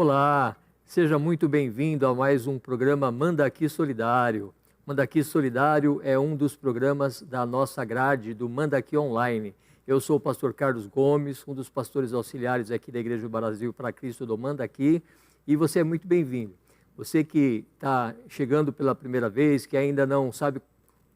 Olá, seja muito bem-vindo a mais um programa Manda Aqui Solidário. Manda Aqui Solidário é um dos programas da nossa grade do Manda Aqui Online. Eu sou o pastor Carlos Gomes, um dos pastores auxiliares aqui da Igreja do Brasil para Cristo do Manda Aqui, e você é muito bem-vindo. Você que está chegando pela primeira vez, que ainda não sabe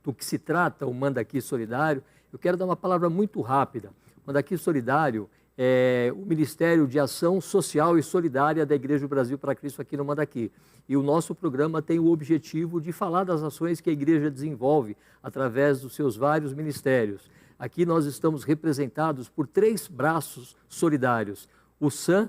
do que se trata o Manda Aqui Solidário, eu quero dar uma palavra muito rápida. Manda Aqui Solidário é o Ministério de Ação Social e Solidária da Igreja do Brasil para Cristo aqui no Manda Aqui. E o nosso programa tem o objetivo de falar das ações que a igreja desenvolve através dos seus vários ministérios. Aqui nós estamos representados por 3 braços solidários. O SAM,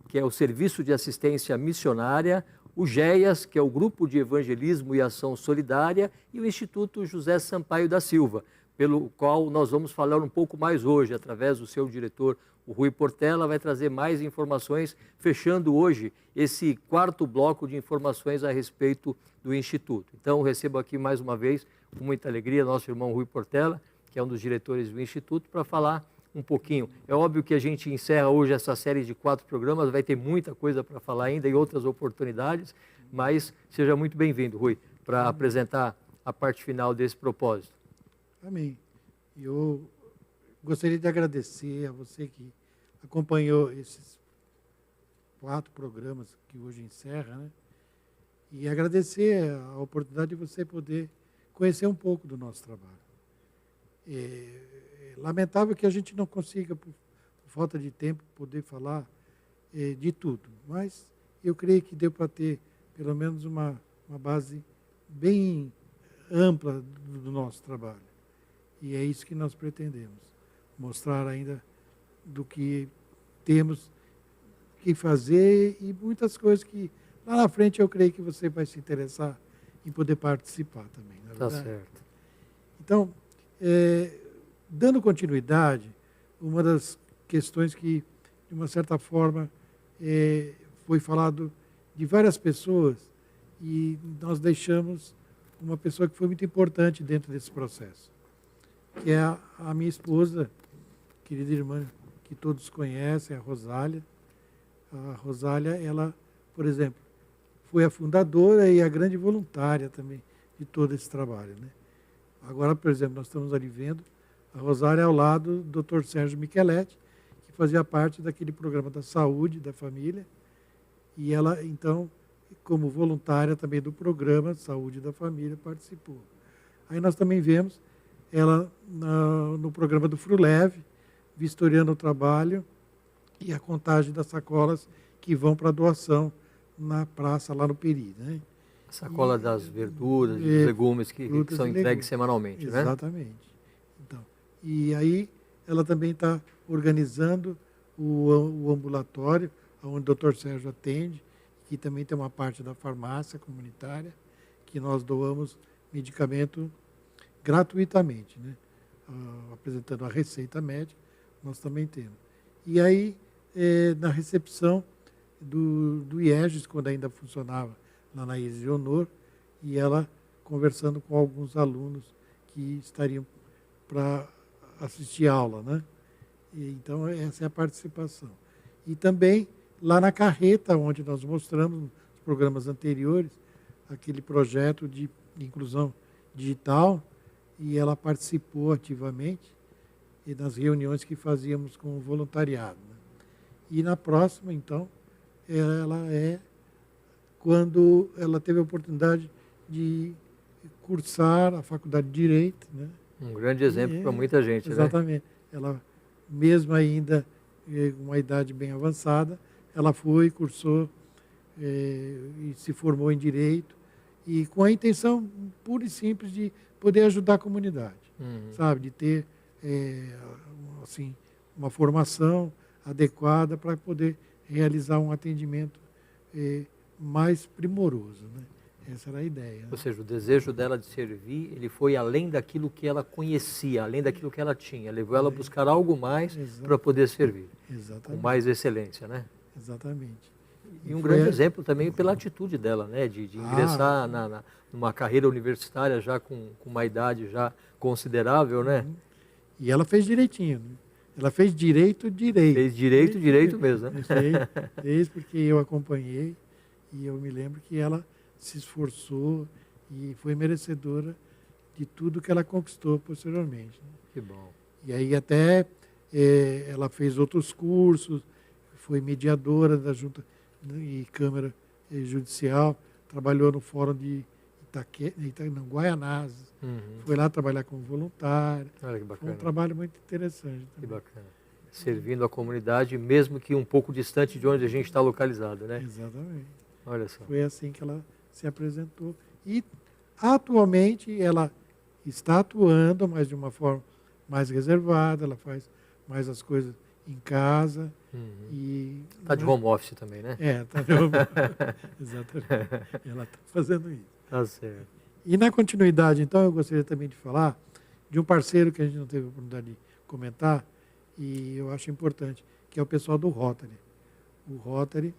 que é o Serviço de Assistência Missionária, o GEAS, que é o Grupo de Evangelismo e Ação Solidária, e o Instituto José Sampaio da Silva, pelo qual nós vamos falar um pouco mais hoje, através do seu diretor, o Rui Portela, vai trazer mais informações, fechando hoje esse 4º bloco de informações a respeito do Instituto. Então, recebo aqui mais uma vez, com muita alegria, nosso irmão Rui Portela, que é um dos diretores do Instituto, para falar um pouquinho. É óbvio que a gente encerra hoje essa série de 4 programas, vai ter muita coisa para falar ainda e outras oportunidades, mas seja muito bem-vindo, Rui, para apresentar a parte final desse propósito. Amém. Eu gostaria de agradecer a você que acompanhou esses 4 programas que hoje encerra, né? E agradecer a oportunidade de você poder conhecer um pouco do nosso trabalho. É lamentável que a gente não consiga, por falta de tempo, poder falar de tudo, mas eu creio que deu para ter pelo menos uma base bem ampla do nosso trabalho. E é isso que nós pretendemos, mostrar ainda do que temos que fazer e muitas coisas que lá na frente eu creio que você vai se interessar em poder participar também. Não é verdade? Tá certo. Então, dando continuidade, uma das questões que, de uma certa forma, foi falado de várias pessoas e nós deixamos uma pessoa que foi muito importante dentro desse processo, que é a minha esposa, querida irmã, que todos conhecem, a Rosália. A Rosália, ela, por exemplo, foi a fundadora e a grande voluntária também de todo esse trabalho, né? Agora, por exemplo, nós estamos ali vendo a Rosália ao lado do Dr. Sérgio Micheletti, que fazia parte daquele programa da saúde da família, e ela, então, como voluntária também do programa Saúde da Família, participou. Aí nós também vemos ela no programa do Fruleve, vistoriando o trabalho e a contagem das sacolas que vão para doação na praça lá no Peri, né? A sacola das verduras, dos legumes que são entregues semanalmente, né? Exatamente. Então, e aí ela também está organizando o ambulatório, onde o Dr. Sérgio atende, que também tem uma parte da farmácia comunitária, que nós doamos medicamento gratuitamente, né? Apresentando a receita médica, nós também temos. E aí, na recepção do IEGES, quando ainda funcionava lá na Isis Leonor, e ela conversando com alguns alunos que estariam para assistir aula, né? E, então, essa é a participação. E também, lá na carreta, onde nós mostramos, nos programas anteriores, aquele projeto de inclusão digital, e ela participou ativamente e nas reuniões que fazíamos com o voluntariado, né? E na próxima, então, ela quando ela teve a oportunidade de cursar a Faculdade de Direito, né? Um grande exemplo para muita gente, exatamente, né? Ela, mesmo ainda com uma idade bem avançada, ela foi, cursou e se formou em Direito, e com a intenção pura e simples de poder ajudar a comunidade, sabe? De ter assim, uma formação adequada para poder realizar um atendimento mais primoroso, né? Essa era a ideia, né? Ou seja, o desejo dela de servir, ele foi além daquilo que ela conhecia, além daquilo que ela tinha. Levou ela a buscar algo mais para poder servir. Exatamente. Com mais excelência, né? Exatamente. E um grande exemplo também pela atitude dela, né? De ingressar numa carreira universitária já com uma idade já considerável, né? E ela fez direitinho, né? Ela fez direito. Fez direito mesmo, né? Fez porque eu acompanhei e eu me lembro que ela se esforçou e foi merecedora de tudo que ela conquistou posteriormente, né? Que bom. E aí até ela fez outros cursos, foi mediadora da Junta e Câmara Judicial, trabalhou no Fórum de Guaianazes, foi lá trabalhar como voluntária. Olha que Foi bacana. um trabalho muito interessante Que também. bacana. Servindo a comunidade, mesmo que um pouco distante de onde a gente está localizado, né? Exatamente. Olha só. Foi assim que ela se apresentou. E atualmente ela está atuando, mas de uma forma mais reservada, ela faz mais as coisas em casa. Está de home office também, né? Está de home office. Exatamente. Ela está fazendo isso. Tá certo. E na continuidade, então, eu gostaria também de falar de um parceiro que a gente não teve a oportunidade de comentar, e eu acho importante, que é o pessoal do Rotary. O Rotary,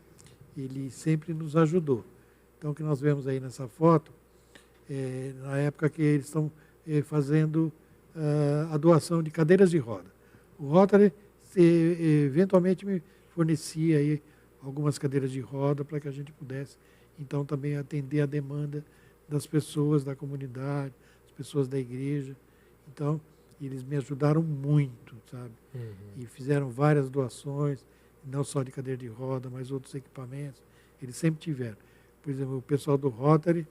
ele sempre nos ajudou. Então, o que nós vemos aí nessa foto, na época que eles estão fazendo a doação de cadeiras de roda. O Rotary eventualmente me fornecia aí algumas cadeiras de roda para que a gente pudesse, então, também atender a demanda das pessoas da comunidade, das pessoas da igreja. Então, eles me ajudaram muito, sabe? E fizeram várias doações, não só de cadeira de roda, mas outros equipamentos. Eles sempre tiveram. Por exemplo, o pessoal do Rotary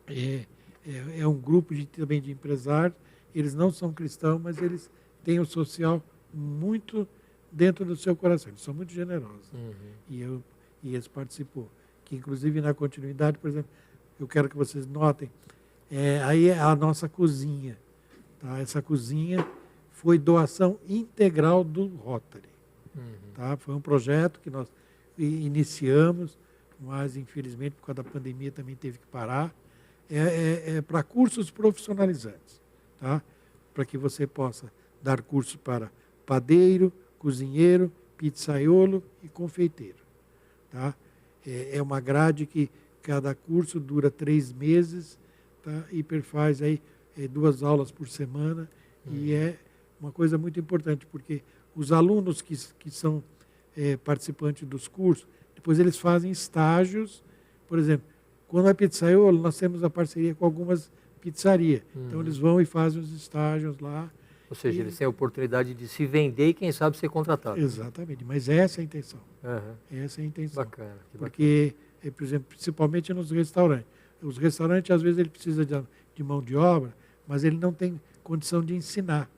é um grupo também de empresários. Eles não são cristãos, mas eles têm o social muito dentro do seu coração. Eles são muito generosos. E eles participou. Que, inclusive, na continuidade, por exemplo, eu quero que vocês notem, aí é a nossa cozinha. Tá? Essa cozinha foi doação integral do Rotary. Tá? Foi um projeto que nós iniciamos, mas, infelizmente, por causa da pandemia, também teve que parar. Para cursos profissionalizantes, tá? Para que você possa dar curso para padeiro, cozinheiro, pizzaiolo e confeiteiro. Tá? É uma grade que cada curso dura 3 meses, tá? E faz aí 2 aulas por semana, e é uma coisa muito importante, porque os alunos que são participantes dos cursos, depois eles fazem estágios. Por exemplo, quando é pizzaiolo, nós temos a parceria com algumas pizzarias. Então, eles vão e fazem os estágios lá. Ou seja, eles têm a oportunidade de se vender e, quem sabe, ser contratado. Exatamente, mas essa é a intenção. Essa é a intenção. Bacana. Porque, por exemplo, principalmente nos restaurantes. Os restaurantes, às vezes, ele precisa de mão de obra, mas ele não tem condição de ensinar.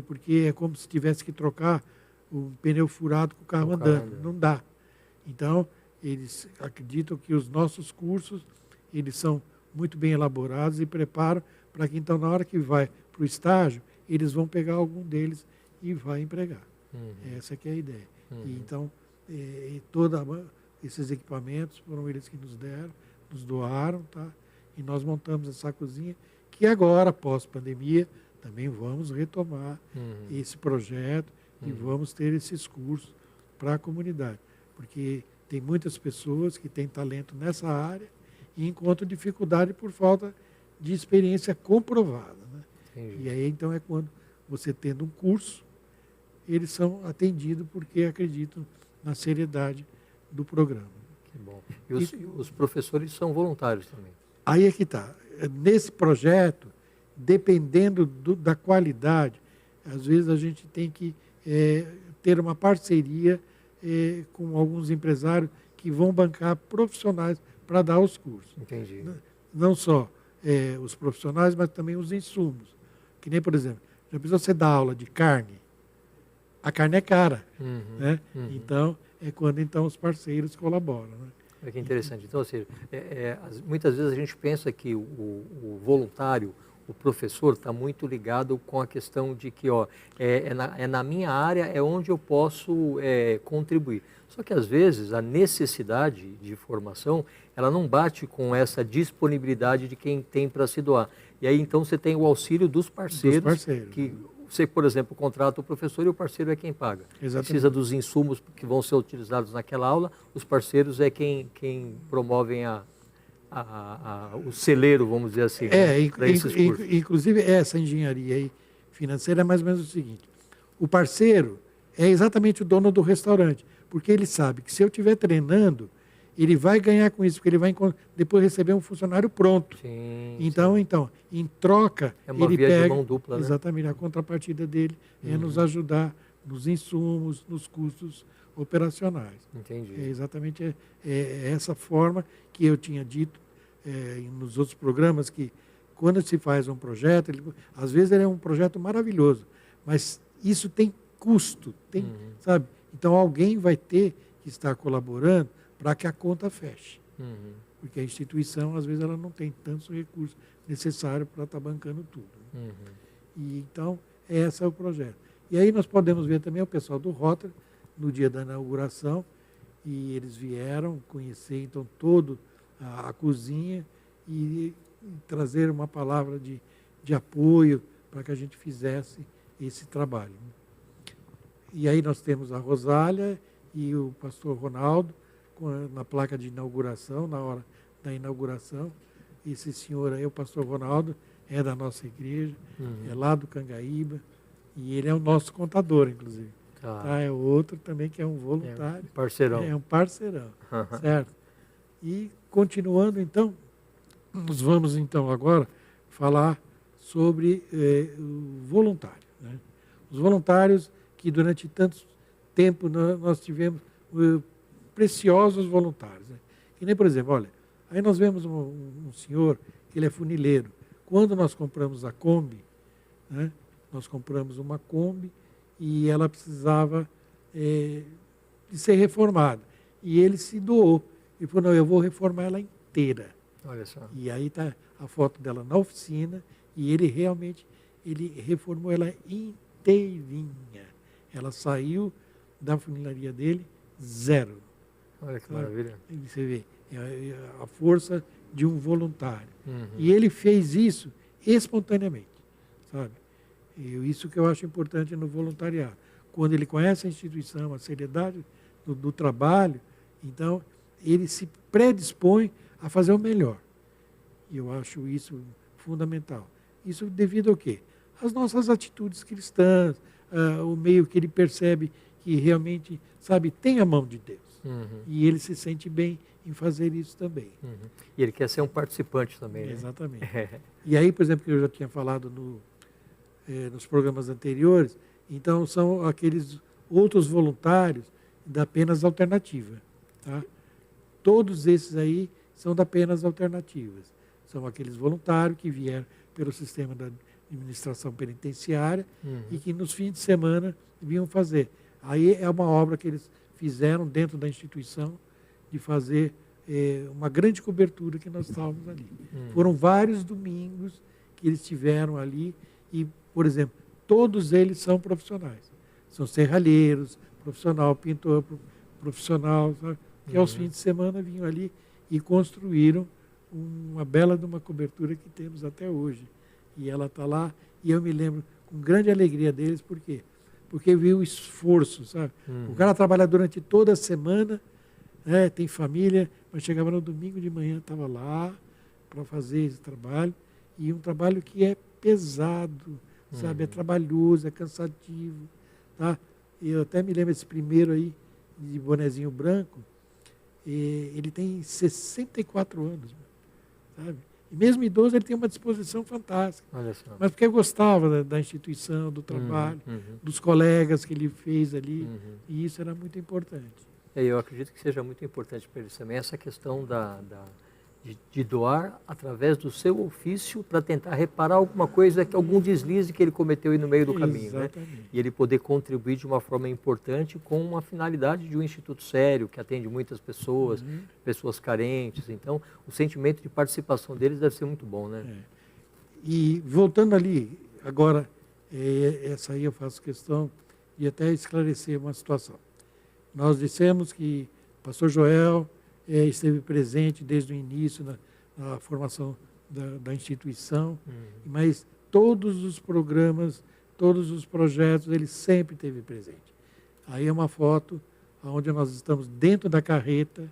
Porque é como se tivesse que trocar um pneu furado com o carro andando. Não dá. Então, eles acreditam que os nossos cursos, eles são muito bem elaborados e preparam para que, então, na hora que vai para o estágio, eles vão pegar algum deles e vai empregar. Essa que é a ideia. E, então, todos esses equipamentos foram eles que nos deram, nos doaram, tá? E nós montamos essa cozinha, que agora, pós-pandemia, também vamos retomar esse projeto e vamos ter esses cursos para a comunidade. Porque tem muitas pessoas que têm talento nessa área e encontram dificuldade por falta de experiência comprovada, né? E aí, então, é quando você tendo um curso, eles são atendidos porque acreditam na seriedade do programa. Que bom. E os professores são voluntários também? Aí é que está. Nesse projeto, dependendo da qualidade, às vezes a gente tem que ter uma parceria com alguns empresários que vão bancar profissionais para dar os cursos. Entendi. Não só os profissionais, mas também os insumos. Que nem, por exemplo, já precisa você dar aula de carne, a carne é cara, né? Então, é quando então os parceiros colaboram, né? Olha que interessante. Então, ou seja, muitas vezes a gente pensa que o voluntário, o professor, está muito ligado com a questão de que na minha área é onde eu posso contribuir. Só que, às vezes, a necessidade de formação, ela não bate com essa disponibilidade de quem tem para se doar. E aí, então, você tem o auxílio dos parceiros. Que você, por exemplo, contrata o professor e o parceiro é quem paga. Exatamente. Precisa dos insumos que vão ser utilizados naquela aula, os parceiros é quem promovem o celeiro, vamos dizer assim. Inclusive essa engenharia aí financeira é mais ou menos o seguinte: O parceiro é exatamente o dono do restaurante, porque ele sabe que se eu estiver treinando, ele vai ganhar com isso, porque ele vai depois receber um funcionário pronto. Sim, então, sim. então, em troca, É uma ele via de pega mão dupla, né? exatamente a contrapartida dele é nos ajudar nos insumos, nos custos operacionais. Entendi. É exatamente essa forma que eu tinha dito nos outros programas, que quando se faz um projeto, às vezes ele é um projeto maravilhoso, mas isso tem custo, tem, sabe? Então alguém vai ter que estar colaborando para que a conta feche. Porque a instituição, às vezes, ela não tem tantos recursos necessários para estar bancando tudo. E, então, esse é o projeto. E aí nós podemos ver também o pessoal do Rotary, no dia da inauguração, e eles vieram conhecer, então, toda a cozinha e trazer uma palavra de apoio para que a gente fizesse esse trabalho. E aí nós temos a Rosália e o pastor Ronaldo, na placa de inauguração, na hora da inauguração. Esse senhor aí, o pastor Ronaldo, é da nossa igreja, é lá do Cangaíba, e ele é o nosso contador, inclusive. Tá, é outro também que é um voluntário. É um parceirão. É um parceirão, certo? E continuando, então, nós vamos, então, agora falar sobre o voluntário. Né? Os voluntários que durante tanto tempo nós tivemos preciosos voluntários. Né? Que nem, por exemplo, olha, aí nós vemos um senhor, que ele é funileiro. Quando nós compramos a Kombi, né, nós compramos uma Kombi e ela precisava de ser reformada. E ele se doou. Ele falou, não, eu vou reformar ela inteira. Olha só. E aí está a foto dela na oficina e ele realmente reformou ela inteirinha. Ela saiu da funilaria dele zero. Olha que maravilha. Você vê, a força de um voluntário. E ele fez isso espontaneamente, sabe? Isso que eu acho importante no voluntariado. Quando ele conhece a instituição, a seriedade do trabalho, então ele se predispõe a fazer o melhor. E eu acho isso fundamental. Isso devido ao quê? As nossas atitudes cristãs, o meio que ele percebe que realmente, sabe, tem a mão de Deus. E ele se sente bem em fazer isso também. E ele quer ser um participante também, né? Exatamente. E aí, por exemplo, que eu já tinha falado nos programas anteriores, então são aqueles outros voluntários da Penas Alternativa. Tá? Todos esses aí são da Penas Alternativas. São aqueles voluntários que vieram pelo sistema da administração penitenciária e que nos fins de semana vinham fazer. Aí é uma obra que eles fizeram dentro da instituição de fazer uma grande cobertura que nós estávamos ali. Foram vários domingos que eles tiveram ali e, por exemplo, todos eles são profissionais. São serralheiros, profissional, pintor, profissional, sabe? Que aos fins de semana vinham ali e construíram uma bela de uma cobertura que temos até hoje. E ela está lá, e eu me lembro com grande alegria deles, por quê? Porque eu vi o esforço, sabe? O cara trabalha durante toda a semana, né, tem família, mas chegava no domingo de manhã, estava lá para fazer esse trabalho, e um trabalho que é pesado, sabe? É trabalhoso, é cansativo. Tá? Eu até me lembro esse primeiro aí, de bonezinho branco, ele tem 64 anos, sabe? E mesmo idoso, ele tem uma disposição fantástica. Olha só. Mas porque eu gostava da instituição, do trabalho, dos colegas que ele fez ali, e isso era muito importante. Eu acredito que seja muito importante para eles também essa questão de doar através do seu ofício para tentar reparar alguma coisa, algum deslize que ele cometeu aí no meio do caminho. Né? E ele poder contribuir de uma forma importante com uma finalidade de um instituto sério, que atende muitas pessoas, pessoas carentes. Então, o sentimento de participação deles deve ser muito bom, né? E voltando ali, agora, essa aí eu faço questão de até esclarecer uma situação. Nós dissemos que o pastor Joel esteve presente desde o início na formação da instituição, mas todos os programas, todos os projetos, ele sempre esteve presente. Aí é uma foto onde nós estamos dentro da carreta,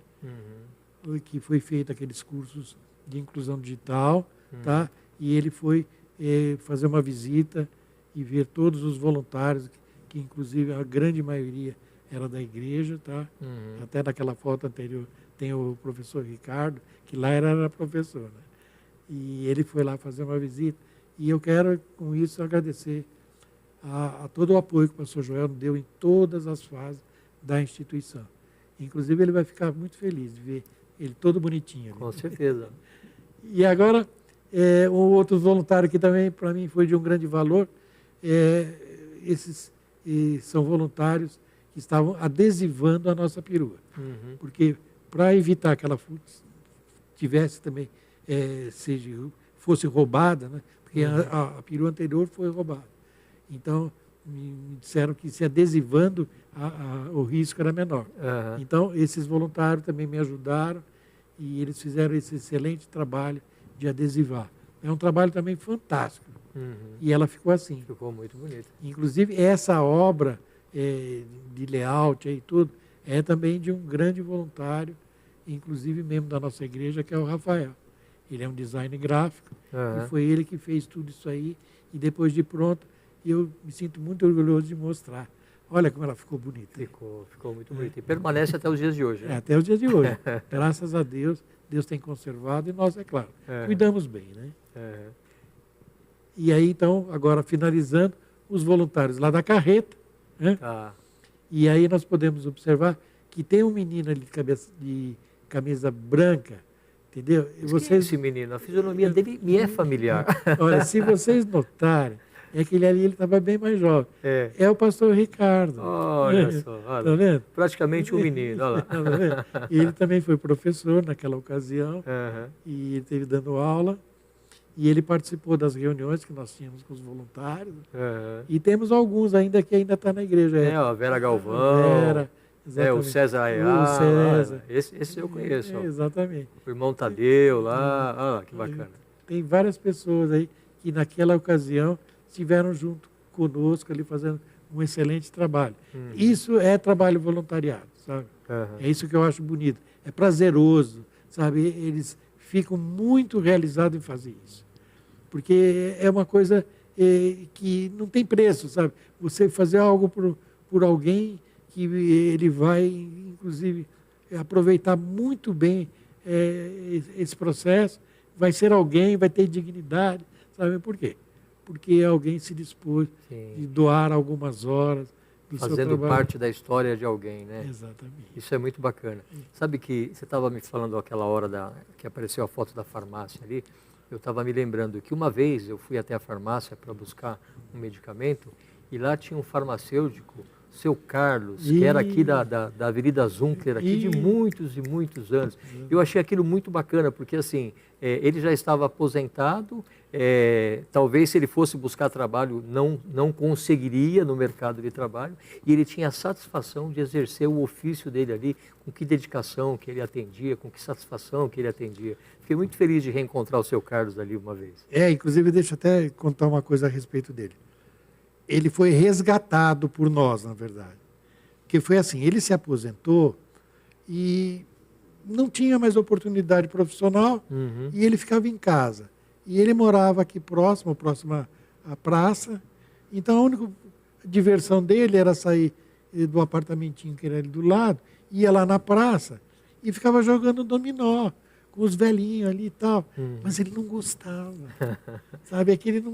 que foi feito aqueles cursos de inclusão digital, tá? E ele foi fazer uma visita e ver todos os voluntários que que inclusive a grande maioria era da igreja, tá? Até naquela foto anterior tem o professor Ricardo, que lá era professor, né? E ele foi lá fazer uma visita. E eu quero, com isso, agradecer a todo o apoio que o pastor Joel deu em todas as fases da instituição. Inclusive, ele vai ficar muito feliz de ver ele todo bonitinho ali. Com certeza. E agora, um outro voluntário que também, para mim, foi de um grande valor, esses são voluntários que estavam adesivando a nossa perua. Porque, para evitar que ela tivesse também, fosse roubada, né? Porque a perua anterior foi roubada. Então, me disseram que se adesivando, o risco era menor. Então, esses voluntários também me ajudaram e eles fizeram esse excelente trabalho de adesivar. É um trabalho também fantástico. E ela ficou assim. Ficou muito bonita. Inclusive, essa obra de layout e tudo, é também de um grande voluntário, inclusive membro da nossa igreja, que é o Rafael. Ele é um design gráfico, e foi ele que fez tudo isso aí, e depois de pronto, eu me sinto muito orgulhoso de mostrar. Olha como ela ficou bonita. Ficou muito bonita. E permanece até os dias de hoje. Né? Até os dias de hoje. Graças a Deus, Deus tem conservado, e nós, é claro, cuidamos bem, né? E aí, então, agora finalizando, os voluntários lá da carreta, né? E aí nós podemos observar que tem um menino ali de camisa branca, entendeu? Esse menino, a fisionomia dele me é familiar. Olha, se vocês notarem, aquele ali ele estava bem mais jovem. É o pastor Ricardo. Olha só, olha. Tá vendo? Praticamente um menino, olha lá. Tá vendo? Ele também foi professor naquela ocasião, e ele esteve dando aula, e ele participou das reuniões que nós tínhamos com os voluntários. E temos alguns ainda que ainda estão na igreja. A Vera Galvão. Vera, o César Ayala. O César. Esse eu conheço. Exatamente. O irmão Tadeu lá. Que bacana. Tem várias pessoas aí que naquela ocasião estiveram junto conosco ali fazendo um excelente trabalho. Isso é trabalho voluntariado, sabe? É isso que eu acho bonito. É prazeroso, sabe? Eles ficam muito realizados em fazer isso. Porque é uma coisa que não tem preço, sabe? Você fazer algo por alguém que ele vai, inclusive, aproveitar muito bem esse processo, vai ser alguém, vai ter dignidade, sabe por quê? Porque alguém se dispôs de doar algumas horas do seu trabalho. Fazendo parte da história de alguém, né? Exatamente. Isso é muito bacana. Sabe que você estava me falando aquela hora que apareceu a foto da farmácia ali, eu estava me lembrando que uma vez eu fui até a farmácia para buscar um medicamento e lá tinha um farmacêutico, seu Carlos, que era aqui da Avenida Zunker, aqui de muitos e muitos anos. Eu achei aquilo muito bacana, porque assim, ele já estava aposentado, talvez se ele fosse buscar trabalho não conseguiria no mercado de trabalho, e ele tinha a satisfação de exercer o ofício dele ali, com que dedicação que ele atendia, com que satisfação que ele atendia. Fiquei muito feliz de reencontrar o seu Carlos ali uma vez. Inclusive, deixa eu até contar uma coisa a respeito dele. Ele foi resgatado por nós, na verdade. Porque foi assim, ele se aposentou e não tinha mais oportunidade profissional, e ele ficava em casa. E ele morava aqui próximo à praça, então a única diversão dele era sair do apartamentinho que era ali do lado, ia lá na praça e ficava jogando dominó com os velhinhos ali e tal. Mas ele não gostava, sabe? É que ele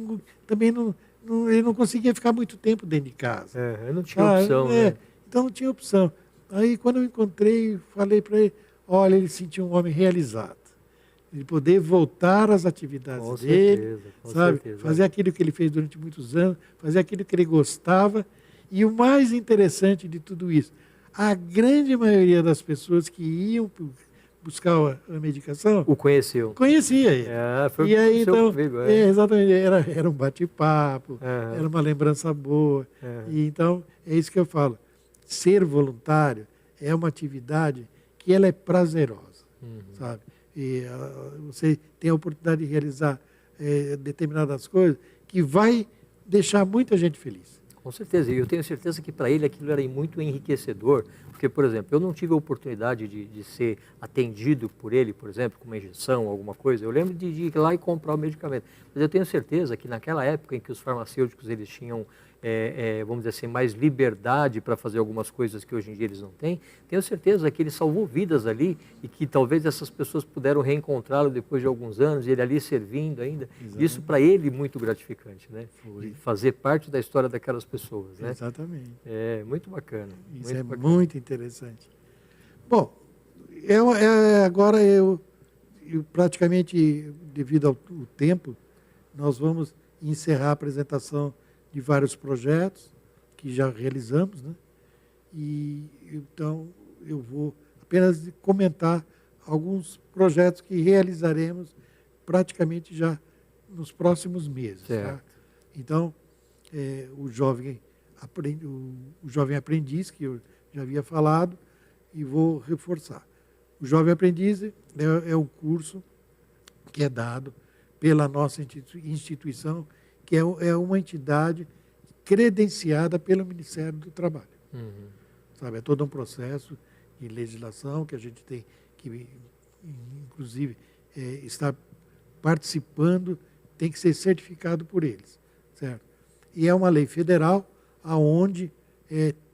ele não conseguia ficar muito tempo dentro de casa. Não tinha opção, né? Então não tinha opção. Aí quando eu encontrei, falei para ele, olha, ele se sentiu um homem realizado. Ele poder voltar às atividades dele, sabe? Fazer aquilo que ele fez durante muitos anos, fazer aquilo que ele gostava. E o mais interessante de tudo isso, a grande maioria das pessoas que iam buscar a medicação o conheceu. Conhecia ele. Foi e aí, então, comigo, exatamente, era um bate-papo, era uma lembrança boa. E então, é isso que eu falo. Ser voluntário é uma atividade que ela é prazerosa, sabe? E você tem a oportunidade de realizar determinadas coisas que vai deixar muita gente feliz. Com certeza, e eu tenho certeza que para ele aquilo era muito enriquecedor, porque, por exemplo, eu não tive a oportunidade de ser atendido por ele, por exemplo, com uma injeção, alguma coisa. Eu lembro de ir lá e comprar o medicamento, mas eu tenho certeza que naquela época em que os farmacêuticos eles tinham vamos dizer assim, mais liberdade para fazer algumas coisas que hoje em dia eles não têm, tenho certeza que ele salvou vidas ali e que talvez essas pessoas puderam reencontrá-lo depois de alguns anos, e ele ali servindo ainda. Exatamente. Isso para ele muito gratificante, né? Foi. E fazer parte da história daquelas pessoas, né? Exatamente. É muito bacana. Isso muito bacana. muito interessante. Bom, agora eu praticamente, devido ao tempo, nós vamos encerrar a apresentação de vários projetos que já realizamos, né? E então eu vou apenas comentar alguns projetos que realizaremos praticamente já nos próximos meses. Tá? Então, o jovem aprendiz, que eu já havia falado, e vou reforçar. O Jovem Aprendiz é um curso que é dado pela nossa instituição, que é uma entidade credenciada pelo Ministério do Trabalho. Uhum. Sabe, é todo um processo de legislação que a gente tem que, inclusive, estar participando, tem que ser certificado por eles, certo? E é uma lei federal aonde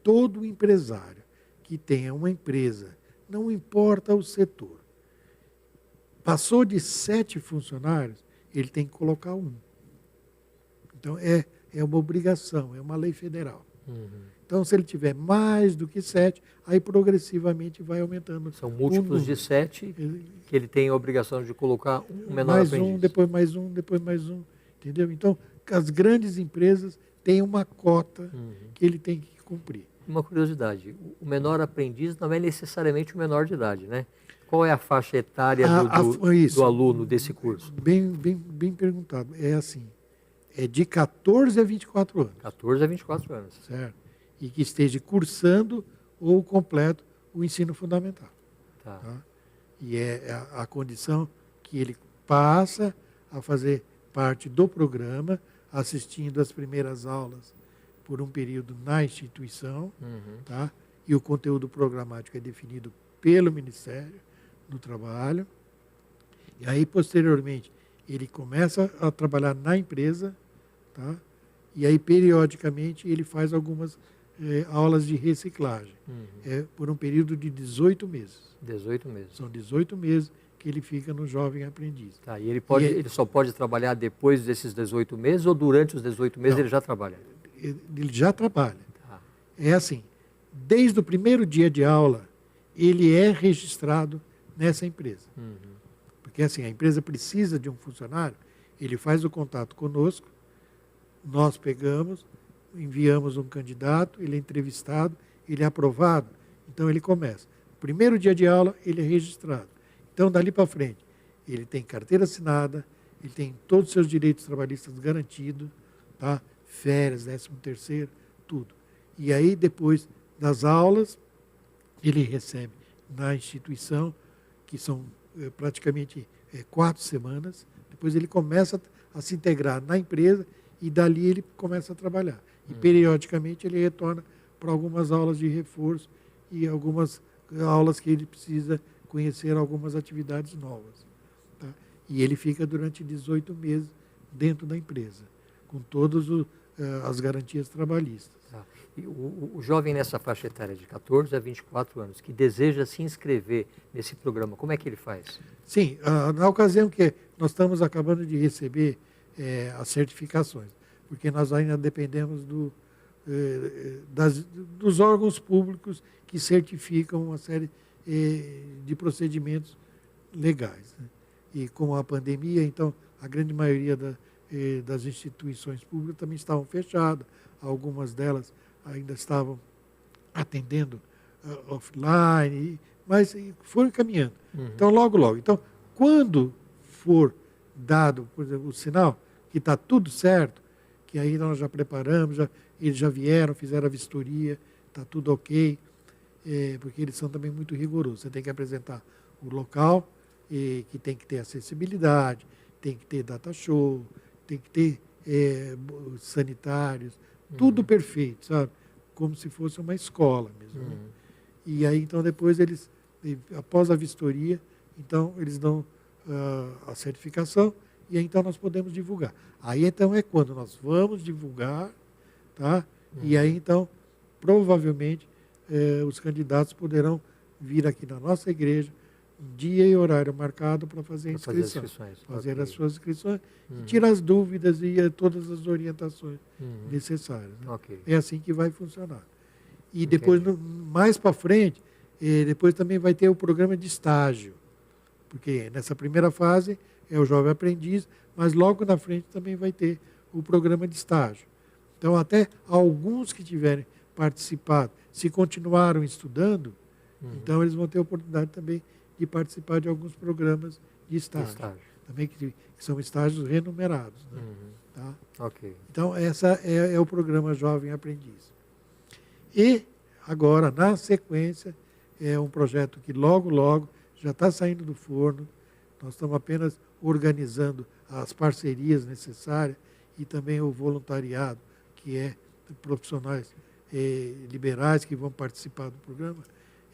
todo empresário que tenha uma empresa, não importa o setor, passou de 7 funcionários, ele tem que colocar 1. Então, é uma obrigação, é uma lei federal. Uhum. Então, se ele tiver mais do que 7, aí progressivamente vai aumentando. São múltiplos de 7 que ele tem a obrigação de colocar um menor aprendiz. Mais um, depois mais um, depois mais um. Entendeu? Então, as grandes empresas têm uma cota que ele tem que cumprir. Uma curiosidade, o menor aprendiz não é necessariamente o menor de idade, né? Qual é a faixa etária do aluno desse curso? Bem perguntado. É assim, é de 14 a 24 anos. 14 a 24 anos. Certo. E que esteja cursando ou completo o ensino fundamental. Tá. E é a condição que ele passa a fazer parte do programa, assistindo às primeiras aulas por um período na instituição, tá? E o conteúdo programático é definido pelo Ministério do Trabalho. E aí, posteriormente, ele começa a trabalhar na empresa, tá? E aí, periodicamente, ele faz algumas aulas de reciclagem. Por um período de 18 meses. 18 meses. São 18 meses que ele fica no Jovem Aprendiz. Tá, e ele só pode trabalhar depois desses 18 meses ou durante os 18 meses ele já trabalha? Ele já trabalha. Tá. É assim, desde o primeiro dia de aula, ele é registrado nessa empresa. Porque assim, a empresa precisa de um funcionário, ele faz o contato conosco, nós pegamos, enviamos um candidato, ele é entrevistado, ele é aprovado, então ele começa. Primeiro dia de aula, ele é registrado. Então, dali para frente, ele tem carteira assinada, ele tem todos os seus direitos trabalhistas garantidos, tá? Férias, 13º, tudo. E aí, depois das aulas, ele recebe na instituição, que são praticamente 4 semanas, depois ele começa a se integrar na empresa e dali ele começa a trabalhar. E periodicamente ele retorna para algumas aulas de reforço e algumas aulas que ele precisa conhecer algumas atividades novas. Tá? E ele fica durante 18 meses dentro da empresa, com todas as garantias trabalhistas. Tá. E o jovem nessa faixa etária de 14 a 24 anos, que deseja se inscrever nesse programa, como é que ele faz? Sim, na ocasião que nós estamos acabando de receber as certificações, porque nós ainda dependemos dos órgãos públicos que certificam uma série de procedimentos legais. Né? E com a pandemia, então, a grande maioria das instituições públicas também estavam fechadas, algumas delas ainda estavam atendendo offline, mas foram caminhando. Então, logo. Então, quando for dado, por exemplo, o sinal que está tudo certo, que aí nós já preparamos, eles já vieram, fizeram a vistoria, está tudo ok, porque eles são também muito rigorosos. Você tem que apresentar o local, que tem que ter acessibilidade, tem que ter data show, tem que ter sanitários, tudo perfeito, sabe? Como se fosse uma escola mesmo. Né? E aí, então, depois eles, após a vistoria, então, eles dão a certificação e aí, então, nós podemos divulgar. Aí, então, é quando nós vamos divulgar, tá? E aí, então, provavelmente, os candidatos poderão vir aqui na nossa igreja, dia e horário marcado para fazer a inscrição. Fazer as suas inscrições, e tirar as dúvidas e todas as orientações necessárias. Né? É assim que vai funcionar. E depois, mais para frente, depois também vai ter o programa de estágio. Porque nessa primeira fase é o jovem aprendiz, mas logo na frente também vai ter o programa de estágio. Então, até alguns que tiverem participado, se continuaram estudando, então eles vão ter a oportunidade também de participar de alguns programas de estágio. Também que são estágios remunerados. Né? Tá? Então, essa é o programa Jovem Aprendiz. E, agora, na sequência, é um projeto que logo, logo já está saindo do forno. Nós estamos apenas organizando as parcerias necessárias e também o voluntariado, que é profissionais liberais que vão participar do programa.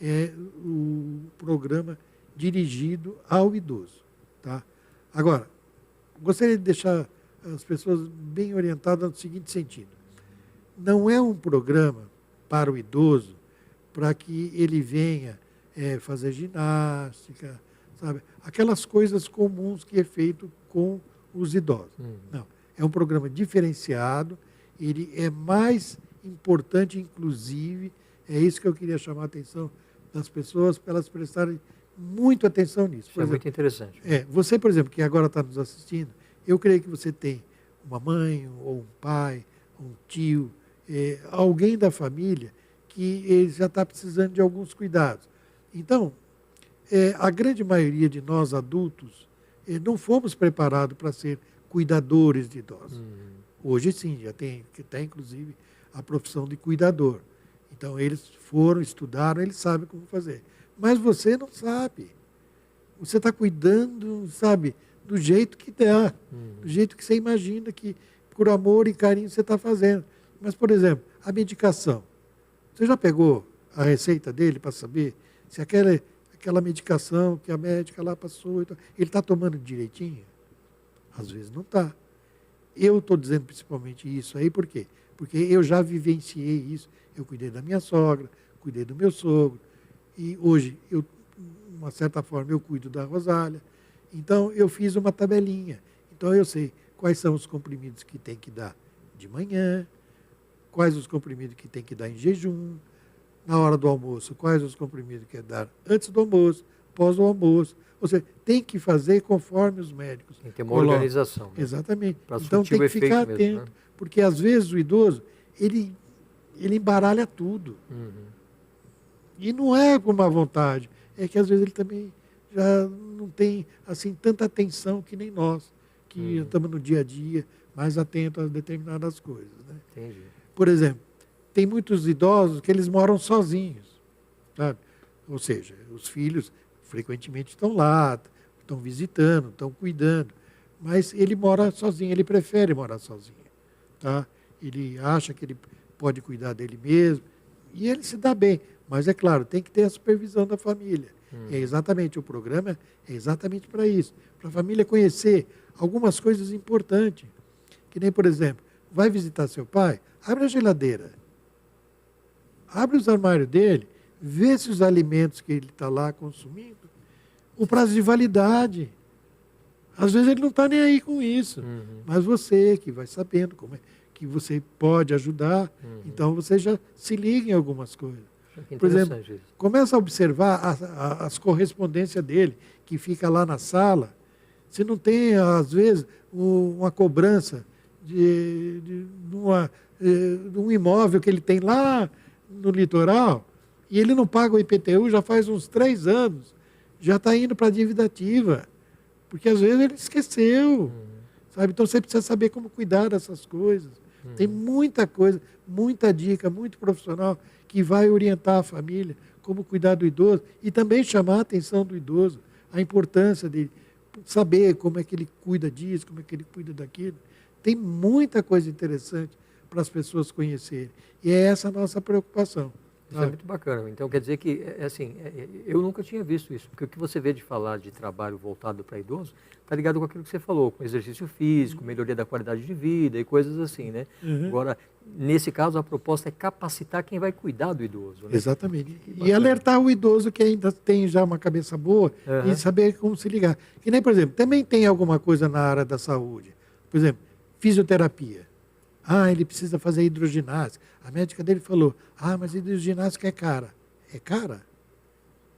É o programa dirigido ao idoso. Tá? Agora, gostaria de deixar as pessoas bem orientadas no seguinte sentido. Não é um programa para o idoso para que ele venha fazer ginástica, sabe? Aquelas coisas comuns que é feito com os idosos. Não, é um programa diferenciado, ele é mais importante, inclusive, é isso que eu queria chamar a atenção das pessoas, para elas prestarem muita atenção nisso. Isso é muito interessante. Você, por exemplo, que agora está nos assistindo, eu creio que você tem uma mãe, ou um pai, um tio, alguém da família que já está precisando de alguns cuidados. Então, a grande maioria de nós adultos não fomos preparados para ser cuidadores de idosos. Hoje sim, já tem inclusive a profissão de cuidador. Então, eles foram, estudaram, eles sabem como fazer. Mas você não sabe. Você está cuidando, sabe, do jeito que dá, do jeito que você imagina que, por amor e carinho, você está fazendo. Mas, por exemplo, a medicação. Você já pegou a receita dele para saber se aquela medicação que a médica lá passou, ele está tomando direitinho? Às vezes não está. Eu estou dizendo principalmente isso aí, por quê? Porque eu já vivenciei isso. Eu cuidei da minha sogra, cuidei do meu sogro, e hoje, de uma certa forma, eu cuido da Rosália. Então, eu fiz uma tabelinha. Então, eu sei quais são os comprimidos que tem que dar de manhã, quais os comprimidos que tem que dar em jejum, na hora do almoço, quais os comprimidos que é dar antes do almoço, pós o almoço. Ou seja, tem que fazer conforme os médicos tem que ter uma organização. Né? Exatamente. Então, tem que ficar atento, mesmo, né? Porque, às vezes, o idoso, ele embaralha tudo. E não é com má vontade. É que, às vezes, ele também já não tem assim, tanta atenção que nem nós, que estamos no dia a dia, mais atentos a determinadas coisas. Né? Entendi. Por exemplo, tem muitos idosos que eles moram sozinhos, sabe? Ou seja, os filhos frequentemente estão lá, estão visitando, estão cuidando, mas ele mora sozinho, ele prefere morar sozinho. Tá? Ele acha que ele pode cuidar dele mesmo, e ele se dá bem, mas é claro, tem que ter a supervisão da família. É exatamente, o programa é exatamente para isso, para a família conhecer algumas coisas importantes, que nem, por exemplo, vai visitar seu pai, abre a geladeira, abre os armários dele, vê se os alimentos que ele está lá consumindo, o prazo de validade. Às vezes ele não está nem aí com isso, mas você que vai sabendo como é que você pode ajudar, então você já se liga em algumas coisas. Por exemplo, começa a observar as correspondências dele, que fica lá na sala. Se não tem, às vezes, uma cobrança de um imóvel que ele tem lá no litoral, e ele não paga o IPTU já faz uns 3 anos, já está indo para a dívida ativa, porque às vezes ele esqueceu. Sabe? Então você precisa saber como cuidar dessas coisas. Tem muita coisa, muita dica, muito profissional que vai orientar a família como cuidar do idoso e também chamar a atenção do idoso, a importância de saber como é que ele cuida disso, como é que ele cuida daquilo. Tem muita coisa interessante para as pessoas conhecerem. E é essa a nossa preocupação. Isso é muito bacana. Então, quer dizer que, assim, eu nunca tinha visto isso, porque o que você vê de falar de trabalho voltado para idoso está ligado com aquilo que você falou, com exercício físico, melhoria da qualidade de vida e coisas assim, né? Uhum. Agora, nesse caso, a proposta é capacitar quem vai cuidar do idoso, né? Exatamente. E alertar o idoso que ainda tem já uma cabeça boa e saber como se ligar. Que nem, por exemplo, também tem alguma coisa na área da saúde. Por exemplo, fisioterapia. Ah, ele precisa fazer hidroginástica. A médica dele falou, mas hidroginástica é cara. É cara?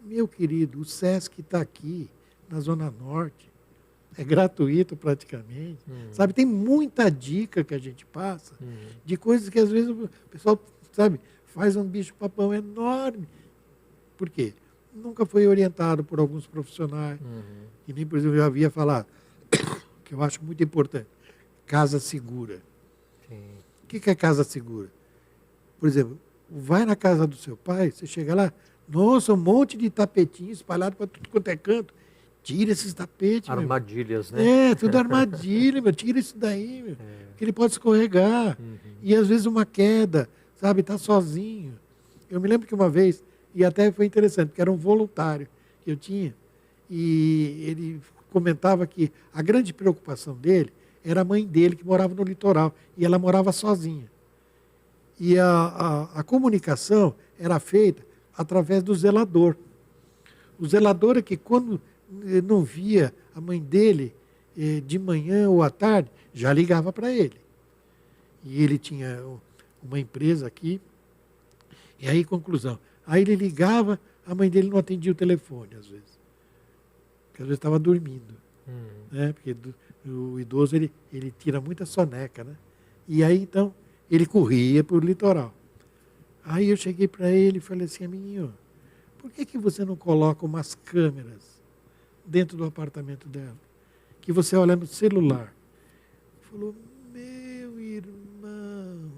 Meu querido, o SESC está aqui, na Zona Norte. É gratuito praticamente. Sabe, tem muita dica que a gente passa de coisas que às vezes o pessoal, sabe, faz um bicho-papão enorme. Por quê? Nunca foi orientado por alguns profissionais. E nem, por exemplo, eu havia falado, que eu acho muito importante, casa segura. Sim. O que é casa segura? Por exemplo, vai na casa do seu pai, você chega lá, nossa, um monte de tapetinho espalhado para tudo quanto é canto. Tira esses tapetes, armadilhas, né? Tudo armadilha, meu. Tira isso daí, meu. Que ele pode escorregar. E às vezes uma queda, sabe, tá sozinho. Eu me lembro que uma vez, e até foi interessante, porque era um voluntário que eu tinha, e ele comentava que a grande preocupação dele era a mãe dele, que morava no litoral, e ela morava sozinha. E a comunicação era feita através do zelador. O zelador é que, quando não via a mãe dele de manhã ou à tarde, já ligava para ele. E ele tinha uma empresa aqui, e aí, conclusão, aí ele ligava, a mãe dele não atendia o telefone, às vezes. Porque às vezes estava dormindo. Né? Porque o idoso, ele tira muita soneca, né? E aí, então, ele corria para o litoral. Aí eu cheguei para ele e falei assim, amiguinho, por que você não coloca umas câmeras dentro do apartamento dela? Que você olha no celular. Ele falou, meu irmão,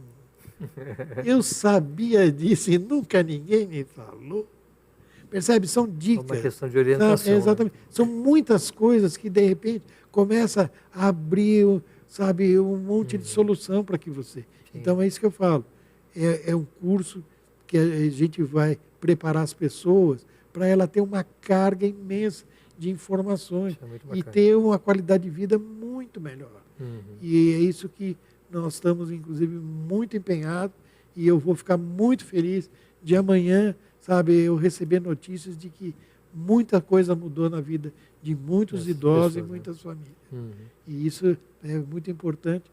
eu sabia disso e nunca ninguém me falou. Percebe? São dicas. É uma questão de orientação. Exatamente. Né? São muitas coisas que, de repente, começa a abrir, sabe, um monte de solução para que você... Sim. Então, é isso que eu falo. É um curso que a gente vai preparar as pessoas para ela ter uma carga imensa de informações e ter uma qualidade de vida muito melhor. E é isso que nós estamos, inclusive, muito empenhados, e eu vou ficar muito feliz de amanhã, sabe, eu receber notícias de que muita coisa mudou na vida de muitos idosos e muitas famílias. E isso é muito importante,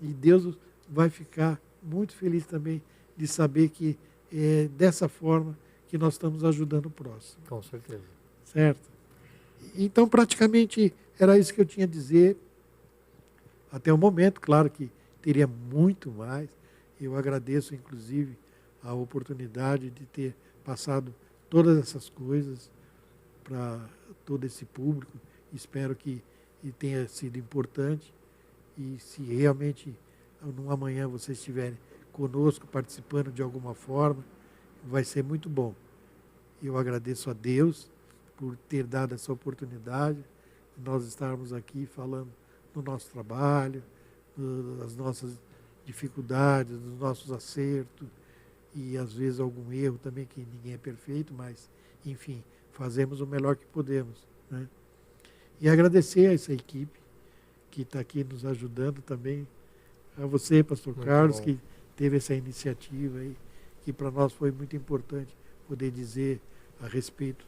e Deus vai ficar muito feliz também de saber que é dessa forma que nós estamos ajudando o próximo. Com certeza. Certo? Então, praticamente, era isso que eu tinha a dizer até o momento. Claro que teria muito mais. Eu agradeço, inclusive, a oportunidade de ter passado todas essas coisas para todo esse público. Espero que tenha sido importante. E se realmente, num amanhã, vocês estiverem conosco, participando de alguma forma, vai ser muito bom. Eu agradeço a Deus por ter dado essa oportunidade, de nós estarmos aqui falando do nosso trabalho, das nossas dificuldades, dos nossos acertos, e às vezes algum erro também, que ninguém é perfeito, mas, enfim, fazemos o melhor que podemos. Né? E agradecer a essa equipe que está aqui nos ajudando também, a você, pastor muito Carlos, bom. Que teve essa iniciativa aí, que para nós foi muito importante poder dizer a respeito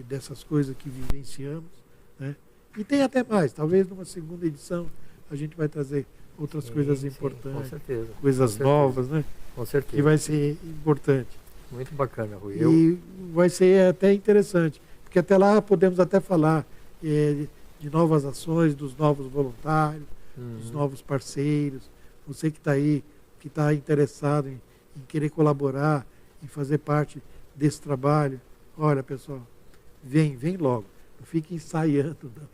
dessas coisas que vivenciamos. Né? E tem até mais, talvez numa segunda edição a gente vai trazer outras coisas importantes, com certeza, coisas novas, né? Com certeza. Que vai ser importante. Muito bacana, Rui. E vai ser até interessante, porque até lá podemos até falar de novas ações, dos novos voluntários, dos novos parceiros. Você que está aí, que está interessado em querer colaborar, em fazer parte desse trabalho, olha, pessoal, vem logo. Não fique ensaiando, não.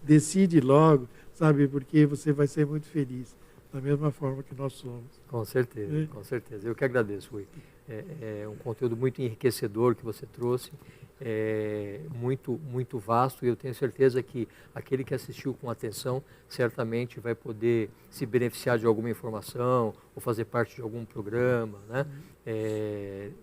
Decide logo, sabe, porque você vai ser muito feliz. da mesma forma que nós somos. Com certeza, com certeza. Eu que agradeço, Rui. É um conteúdo muito enriquecedor que você trouxe, muito vasto, e eu tenho certeza que aquele que assistiu com atenção certamente vai poder se beneficiar de alguma informação ou fazer parte de algum programa, né?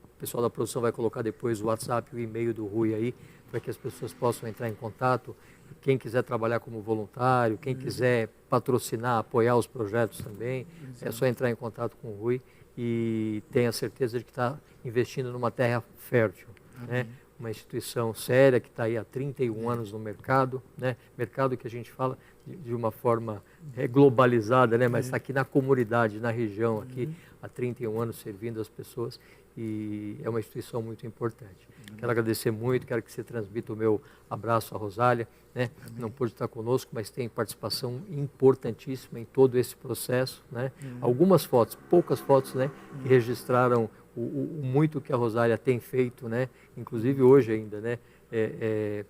O pessoal da produção vai colocar depois o WhatsApp e o e-mail do Rui aí, para que as pessoas possam entrar em contato. Quem quiser trabalhar como voluntário, quem quiser patrocinar, apoiar os projetos também, é só entrar em contato com o Rui e tenha certeza de que está investindo numa terra fértil, né? Uma instituição séria que está aí há 31 anos no mercado, né? Mercado que a gente fala de uma forma globalizada, né? Mas está aqui na comunidade, na região, aqui há 31 anos servindo as pessoas, e é uma instituição muito importante. Quero agradecer muito, quero que você transmita o meu abraço à Rosália, né? Não pôde estar conosco, mas tem participação importantíssima em todo esse processo, né? Algumas fotos, poucas fotos, né? Que registraram o muito que a Rosália tem feito, né? Inclusive hoje ainda, né?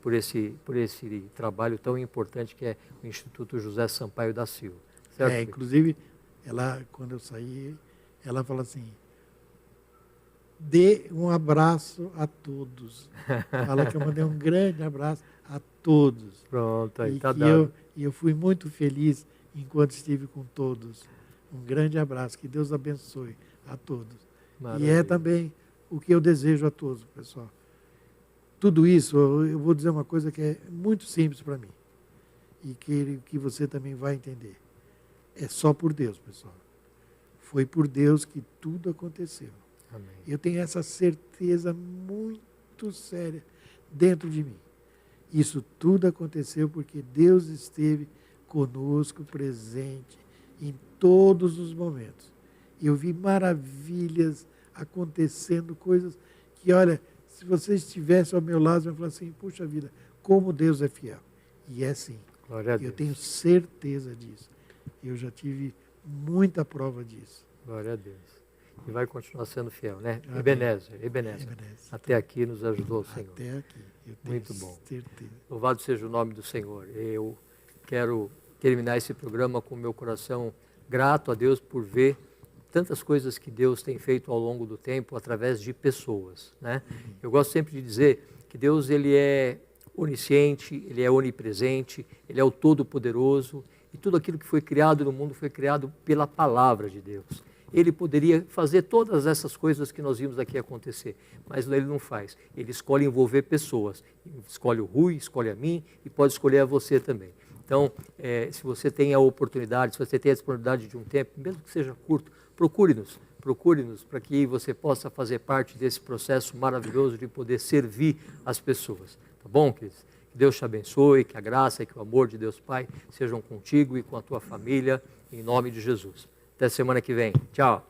Por esse trabalho tão importante que é o Instituto José Sampaio da Silva. Certo? Inclusive, ela, quando eu saí, ela falou assim: dê um abraço a todos. Fala que eu mandei um grande abraço a todos. Pronto, aí está dado. E eu fui muito feliz enquanto estive com todos. Um grande abraço, que Deus abençoe a todos. Maravilha. E é também o que eu desejo a todos, pessoal. Tudo isso, eu vou dizer uma coisa que é muito simples para mim, e que você também vai entender. É só por Deus, pessoal. Foi por Deus que tudo aconteceu. Amém. Eu tenho essa certeza muito séria dentro de mim. Isso tudo aconteceu porque Deus esteve conosco, presente, em todos os momentos. Eu vi maravilhas acontecendo, coisas que, olha, se você estivesse ao meu lado, eu ia falar assim: puxa vida, como Deus é fiel. E é sim. Glória a Deus. Eu tenho certeza disso. Eu já tive muita prova disso. Glória a Deus. E vai continuar sendo fiel, né? Amém. Ebenezer. Até aqui nos ajudou o Senhor. Até aqui. Eu tenho Muito bom. certeza. Louvado seja o nome do Senhor. Eu quero terminar esse programa com o meu coração grato a Deus por ver tantas coisas que Deus tem feito ao longo do tempo através de pessoas, né? Eu gosto sempre de dizer que Deus, ele é onisciente, ele é onipresente, ele é o todo-poderoso, e tudo aquilo que foi criado no mundo foi criado pela palavra de Deus. Ele poderia fazer todas essas coisas que nós vimos aqui acontecer, mas ele não faz. Ele escolhe envolver pessoas. Escolhe o Rui, escolhe a mim e pode escolher a você também. Então, se você tem a oportunidade, se você tem a disponibilidade de um tempo, mesmo que seja curto, procure-nos para que você possa fazer parte desse processo maravilhoso de poder servir as pessoas. Tá bom, queridos? Que Deus te abençoe, que a graça e que o amor de Deus Pai sejam contigo e com a tua família, em nome de Jesus. Até semana que vem. Tchau.